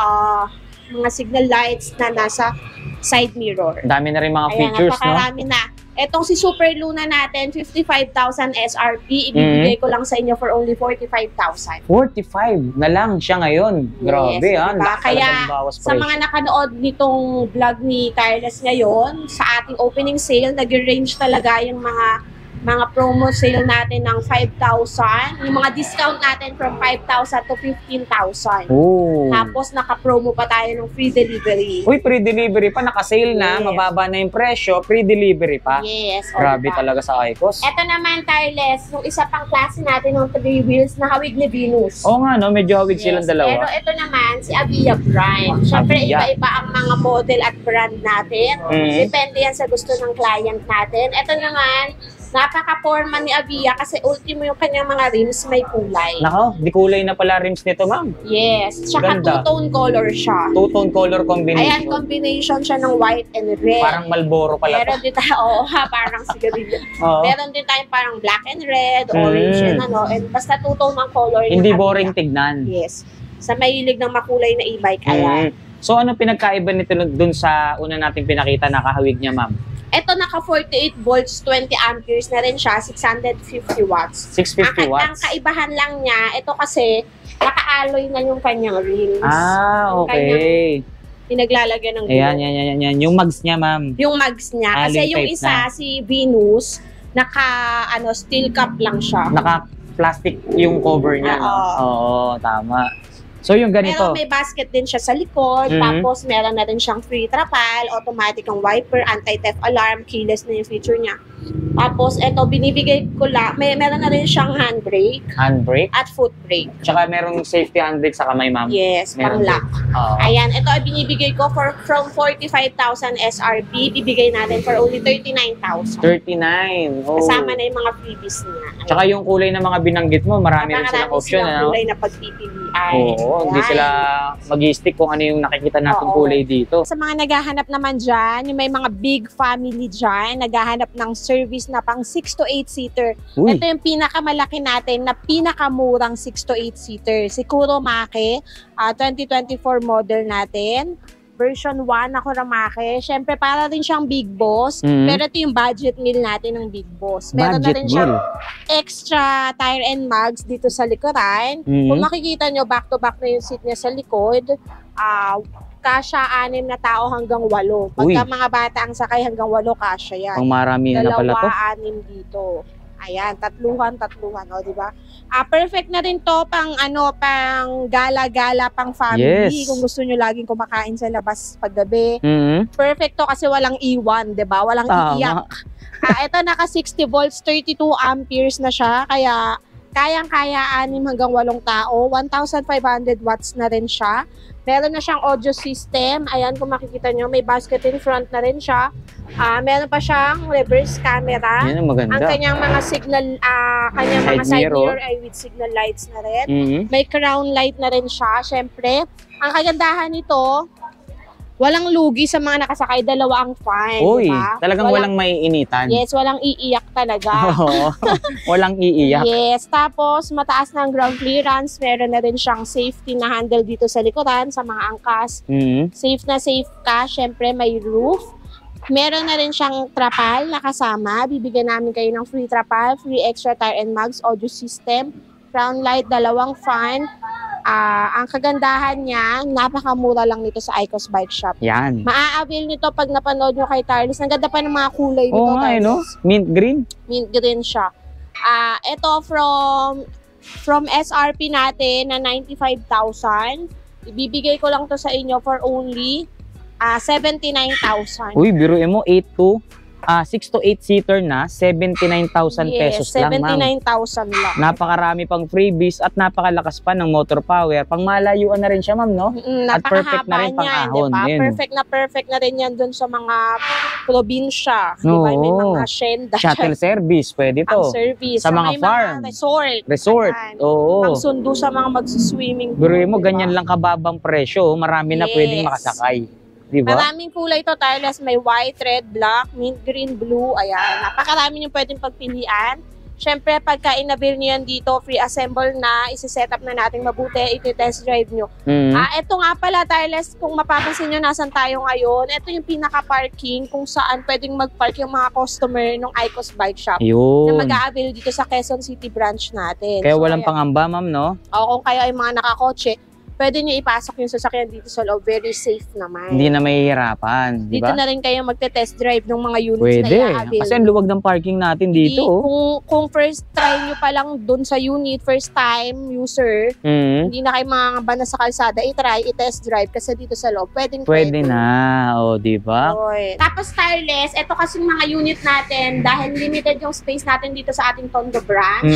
mga signal lights na nasa side mirror. Ang dami na rin mga Ayan, features, no? napakarami na. Etong si Super Luna natin, 55,000 SRP. Ibibigay ko lang sa inyo for only 45,000. 45 na lang siya ngayon. Grabe, Yes, ha? diba? Laki Kaya talagang bawas sa mga presyo. nakanood nitong vlog ni Carlos ngayon, sa ating opening sale, nag-range talaga yung mga promo sale natin ng 5,000. Yung mga discount natin from 5,000 to 15,000. Oh. Tapos naka-promo pa tayo ng free delivery. Uy, free delivery pa. Naka-sale na. Yes. Mababa na yung presyo. Free delivery pa. Yes. Grabe diba? talaga sa Icos. Ito naman, Carles, yung isa pang klase natin ng 3 wheels na hawig ni Venus. Oo nga, no? Medyo hawig silang Pero dalawa. ito naman, si Avia brand. Siyempre, Avia. iba-iba ang mga model at brand natin. Mm. Depende yan sa gusto ng client natin. Ito naman, napaka-forma ni Avia kasi ultimo yung kanyang mga rims may kulay. Nako, di kulay na pala rims nito, ma'am. Yes. Tsaka Ganda. two-tone color siya. Two-tone color Ayan, combination. combination siya ng white and red. Parang Malboro pala Meron to. din tayo, parang sigarilyo. Oo. Meron din tayong parang black and red, orange, and basta two-tone ng color. ng Hindi Avia. boring tignan. Yes. Sa mahilig ng makulay na e-bike, ayan. So, ano pinagkaiba nito dun sa una nating pinakita na kahawig niya, ma'am? Ito naka 48 volts, 20 amperes na rin siya, 650 watts. 650 Ang watts. kaibahan lang niya, ito kasi naka-alloy na yung kanyang rims. Ah, okay. Pinaglalagyan ng Ayan, gulong. yan. Yung mags niya, ma'am. Yung mags niya. Kasi Alloy yung type isa, na. si Venus, steel cup lang siya. Naka-plastic yung cover niya, no? Oo, tama. So, yung ganito. Pero may basket din siya sa likod, tapos meron na rin siyang free trapal, automatic ang wiper, anti-theft alarm, keyless na yung feature niya. Tapos, eto, binibigay ko lang, meron na rin siyang handbrake Handbrake. at foot brake. Tsaka merong safety handbrake sa kamay, ma'am. Yes, Meron pang lock. Oo. Ayan, ito ay binibigay ko from 45,000 SRP, bibigay natin for only 39,000. 39. Oh. Kasama na yung mga freebies niya. Ayan. Tsaka yung kulay na mga binanggit mo, marami rin silang Napakarami option. silang Ano? kulay na pagpipilian. Oo, hindi Ayan. sila mag-stick kung ano yung nakikita natin Oo. kulay dito. Sa mga naghahanap naman dyan, yung may mga big family dyan, naghahanap ng service na pang 6 to 8 seater. Uy, Ito yung pinakamalaki natin na pinakamurang 6 to 8 seater. Si Kuromake, 2024 model natin. Version 1 na Kuromake. Siyempre, para rin siyang Big Boss. Mhm. Pero ito yung budget meal natin ng Big Boss. Meron na budget rin siyang meal. extra tire and mags dito sa likuran. Mhm. Kung makikita nyo, back-to-back na yung seat niya sa likod. Kasya 6 na tao hanggang 8. Pagka mga bata ang sakay hanggang 8, kasya yan. Pang marami na pala to. 2, 6 dito. Ayan, tatluhan, o, di ba? Perfect na rin to pang gala-gala, pang family. Yes. Kung gusto nyo laging kumakain sa labas paggabi. Mhm. Perfect to kasi walang iwan, di ba? Walang Tama. iiyak. Ito naka 60 volts, 32 amperes na siya. Kaya kayang-kaya 6 hanggang 8 tao. 1,500 watts na rin siya. Meron na siyang audio system. Ayan, kung makikita nyo, may basket in front na rin siya. Meron pa siyang reverse camera. Yan ang maganda. Ang kanyang mga signal, kanyang mga side mirror ay with signal lights na rin. May crown light na rin siya. Siyempre, ang kagandahan nito, walang lugi sa mga nakasakay, 2 ang fan. Uy, diba? talagang walang maiinitan. Yes, walang iiyak talaga. Oo, walang iiyak. Yes, tapos mataas na ang ground clearance. Meron na rin siyang safety na handle dito sa likuran, sa mga angkas. Safe na safe ka. Siyempre, may roof. Meron na rin siyang trapal na kasama. Bibigyan namin kayo ng free trapal, free extra tire and mags, audio system, crown light, 2 fan. Ang kagandahan niya, napakamura lang nito sa Icos Bike Shop. Yan. Maa-avail nito pag napanood nyo kay Tarlis. Ang ganda pa ng mga kulay nito. Oo nga, no? Mint green. Mint green siya. Ito from SRP natin na 95,000. Ibibigay ko lang to sa inyo for only 79,000. Uy, biruin mo, 6 to 8 seater na, 79,000 pesos lang, ma'am. 79,000 lang. Napakarami pang freebies at napakalakas pa ng motor power. Pang malayuan na rin siya, ma'am, no? At perfect na rin pang ahon. Diba? Perfect na rin yan dun sa mga probinsya. Diba? May mga hacienda. Shuttle service, pwede to. Ang service. Sa mga farm. Resort. Oo. Pang sundo sa mga magsuswimming. Biruin mo, ganyan lang kababang presyo. Marami na pwedeng makasakay. Diba? Maraming kulay ito, Tarles. May white, red, black, mint green, blue. Ayan. Napakarami yung pwedeng pagpilian. Siyempre, pagka inabil nyo yan dito, free assemble na, isi-set up na natin mabuti, iti-test drive nyo. Ito nga pala, Tarles, kung mapapansin nyo, nasan tayo ngayon, ito yung pinaka-parking kung saan pwedeng mag-park yung mga customer ng Icos Bike Shop. Yun. Na mag-a-avail dito sa Quezon City branch natin. Kaya walang pangamba, ma'am, no? O kung kayo ay mga nakakotse, pwede nyo ipasok yung sasakyan dito sa loob. Very safe naman. Hindi na mahihirapan, di ba? Dito na rin kayo magte-test drive ng mga units pwede. na i-avail. Kasi ang luwag ng parking natin dito. Kung first try nyo pa lang dun sa unit, first time user, hindi na kayo mangangamba na sa kalsada, i-try, i-test drive kasi dito sa loob, pwede na. O, di ba? Tapos Tarles, ito kasi mga unit natin, dahil limited yung space natin dito sa ating Tondo branch,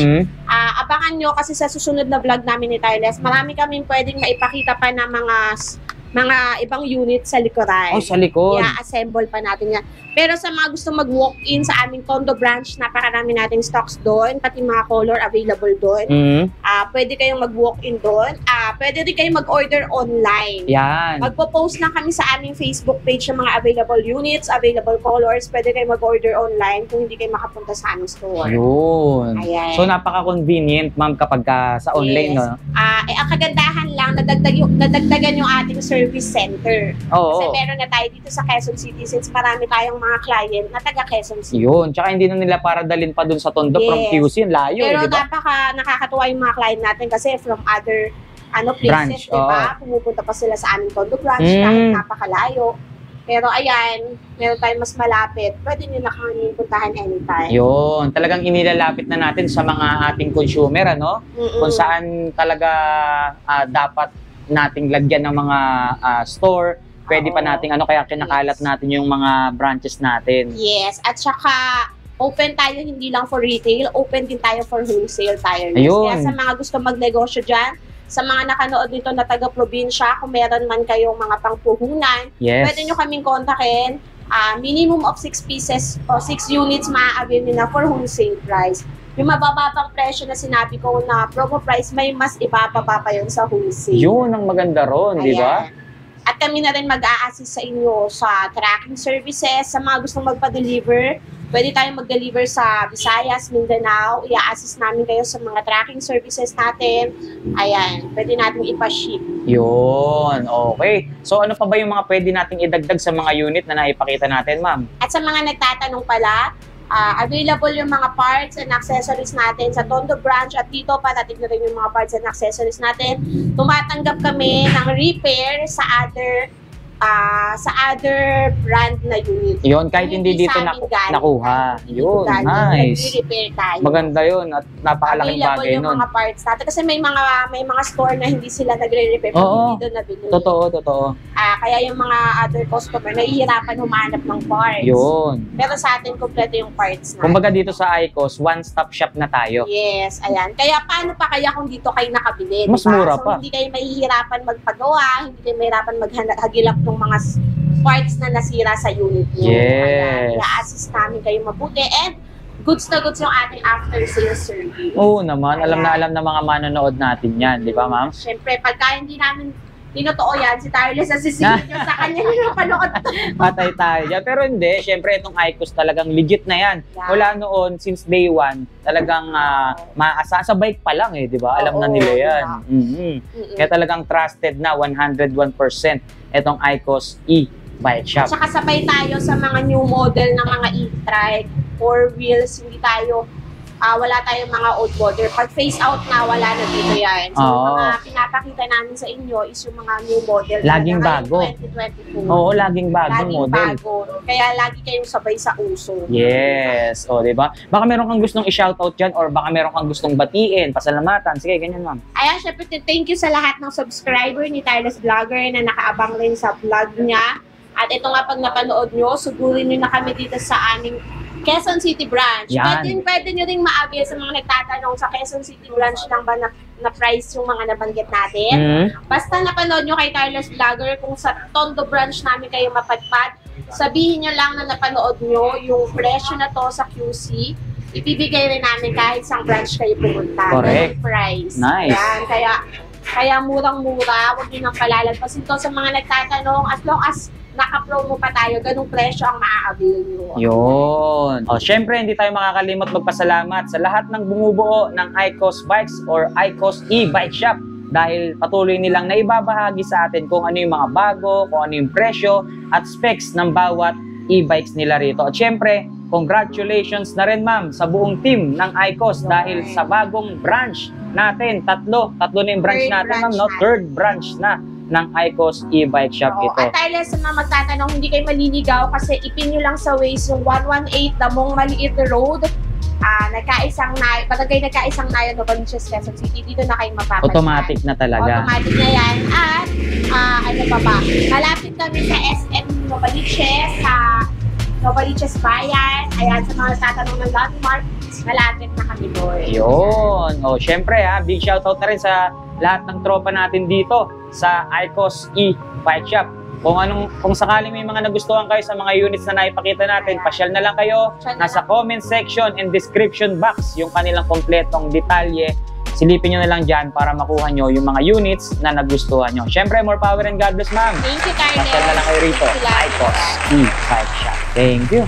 abangan nyo kasi sa susunod na vlog namin ni Tarles, marami kaming pwedeng ipakita pa na mga ibang unit sa likuran. Sa likod. I-assemble pa natin yan. Pero sa mga gusto mag-walk-in sa aming Tondo branch, napakarami nating stocks doon, pati mga color available doon. Pwede kayong mag-walk-in doon. Pwede rin kayong mag-order online. Yan. Magpo-post lang kami sa aming Facebook page ng mga available units, available colors. Pwede kayong mag-order online kung hindi kayo makapunta sa aming store. Yun. Ayan. So, napaka-convenient, ma'am, kapag sa online, no? Ang kagandahan lang, nadagdagan yung ating service center. Oo. Kasi meron na tayo dito sa Quezon City since marami tayong mga client na taga Quezon City. Yun. Tsaka hindi na nila para dalhin pa dun sa Tondo from QC. Layo, pero di ba? nakakatuwa yung mga client natin kasi from other places, di ba? Pumupunta pa sila sa aming Tondo branch kahit napakalayo. Pero ayan, meron tayong mas malapit. Pwede nyo na kami puntahan anytime. Yun. Talagang inilalapit na natin sa mga ating consumer, ano? Kung saan talaga dapat nating lagyan ng mga store. Pwede pa nating kaya kinakalat natin yung mga branches natin. Yes. At saka, open tayo hindi lang for retail, open din tayo for wholesale tayo. Ayun. Kaya sa mga gusto magnegosyo dyan, sa mga nakanood dito na taga-probinsya, kung meron man kayong mga pangpuhunan, pwede nyo kaming kontakin. Minimum of 6 pieces o 6 units maaabil nyo na for wholesale price. Yung mabababang presyo na sinabi ko na promo price, may mas ibababa pa yun sa wholesale. Yun ang maganda ron, di ba? At kami na rin mag-a-assist sa inyo sa tracking services. Sa mga gustong magpa-deliver, pwede tayong mag-deliver sa Visayas, Mindanao. I-assist namin kayo sa mga tracking services natin. Ayan, pwede natin ipa-ship. Yun, okay. So ano pa ba yung mga pwede nating idagdag sa mga unit na naipakita natin, ma'am? At sa mga nagtatanong pala, available yung mga parts and accessories natin sa Tondo branch at dito parating na rin yung mga parts and accessories natin. Tumatanggap kami ng repair sa other sa other brand na unit. Yun, kahit hindi dito sa amin galing, nakuha. kahit hindi Yun, dito galing, nice. nagre-repair tayo. Maganda yun at napakalaking Available bagay yung nun. mga parts natin. Kasi may mga store na hindi sila nagre-repair pag Oo. hindi doon nabili. Totoo. Kaya yung mga other customer, nahihirapan humanap ng parts. Yun. Pero sa atin, kompleto yung parts natin. Kumbaga dito sa ICOS, one-stop shop na tayo. Yes, ayan. Kaya paano pa kaya kung dito kayo nakabili? Mas diba? mura So, pa. hindi kayo mahihirapan magpagawa, hindi kayo mahihirapan maghagilap ng mga parts na nasira sa unit nyo. Yes. Ayan, i-assist namin kayo mabuti. And goods na goods yung ating after-sales service. Oo naman, alam Ayan. na mga manonood natin yan, di ba ma'am? Siyempre, pagka hindi namin tinotoo yan, si Tireless at si Silvio, sa kanya nyo napanood. Patay tayo dyan. Pero hindi, syempre itong ICOS talagang legit na yan. Yeah. Mula noon, since day one, talagang maasa sa bike pa lang di ba? Alam na Oo, nila yan. diba? Mhm. Kaya talagang trusted na 101% itong ICOS e-bike shop. Tsaka sabay tayo sa mga new model ng mga e-trike, 4 wheels, hindi tayo, wala tayong mga old model. Pag phase out na, wala na dito yan. So, Oo. yung mga pinapakita namin sa inyo is yung mga new model. Laging na bago. 2022. Oo, laging bagong Laging model. bago. Kaya lagi kayong sabay sa uso. Yes. O, di ba? Baka meron kang gustong i-shoutout dyan or baka meron kang gustong batiin, pasalamatan. Sige, ganyan ma'am. Ayan, syempre, thank you sa lahat ng subscriber ni Tireless Vlogger na nakaabang rin sa vlog niya. At ito nga, pag napanood nyo, sugurin nyo na kami dito sa aming Quezon City branch. Yan. Pwede nyo rin maabil sa mga nagtatanong sa Quezon City branch lang ba na price yung mga nabanggit natin. Basta napanood nyo kay Tireless Vlogger, kung sa Tondo branch namin kayo mapadpad, sabihin nyo lang na napanood nyo yung presyo na to sa QC. Ibibigay rin namin kahit sang branch kayo pumunta. Correct. Ganun price. Nice. Yan, kaya murang-mura, huwag nyo nang palalagpasin to sa mga nagtatanong. As long as naka-promo pa tayo, ganung presyo ang maa-avail nyo. Yun. O, syempre, hindi tayo makakalimot magpasalamat sa lahat ng bumubuo ng ICOS Bikes or ICOS e-bike shop dahil patuloy nilang naibabahagi sa atin kung ano yung mga bago, kung ano yung presyo at specs ng bawat e-bikes nila rito. At syempre, congratulations na rin ma'am sa buong team ng ICOS dahil sa bagong branch natin. Tatlo na yung branch Third natin ma'am, branch no? natin. Third branch na ng ICOS e-bike shop Oo. ito. At Tireless, sa mga magtatanong, hindi kayo maliligaw kasi ipin nyo lang sa Waze yung 118 Damong Maliit Road. Barangay nagkaisang nayon, Novaliches, Quezon City. Dito na kayo mapapadaan. Automatic na talaga. Automatic na yan. At ano pa ba? Malapit kami sa SM Novaliches, sa Novaliches Bayan. Ayan, sa mga tatanong ng landmark, malapit na kami doon. Yun. O, syempre big shoutout na rin sa lahat ng tropa natin dito sa ICOS e-bike shop. Kung sakaling may mga nagustuhan kayo sa mga units na naipakita natin, pasyal na lang kayo. Nasa comment section and description box yung kanilang kompletong detalye. Silipin nyo na lang dyan para makuha nyo yung mga units na nagustuhan nyo. Syempre, more power and God bless, ma'am. Thank you, Tireless. Pasyal na lang kayo rito. Thank you, ICOS e-bike shop. Thank you.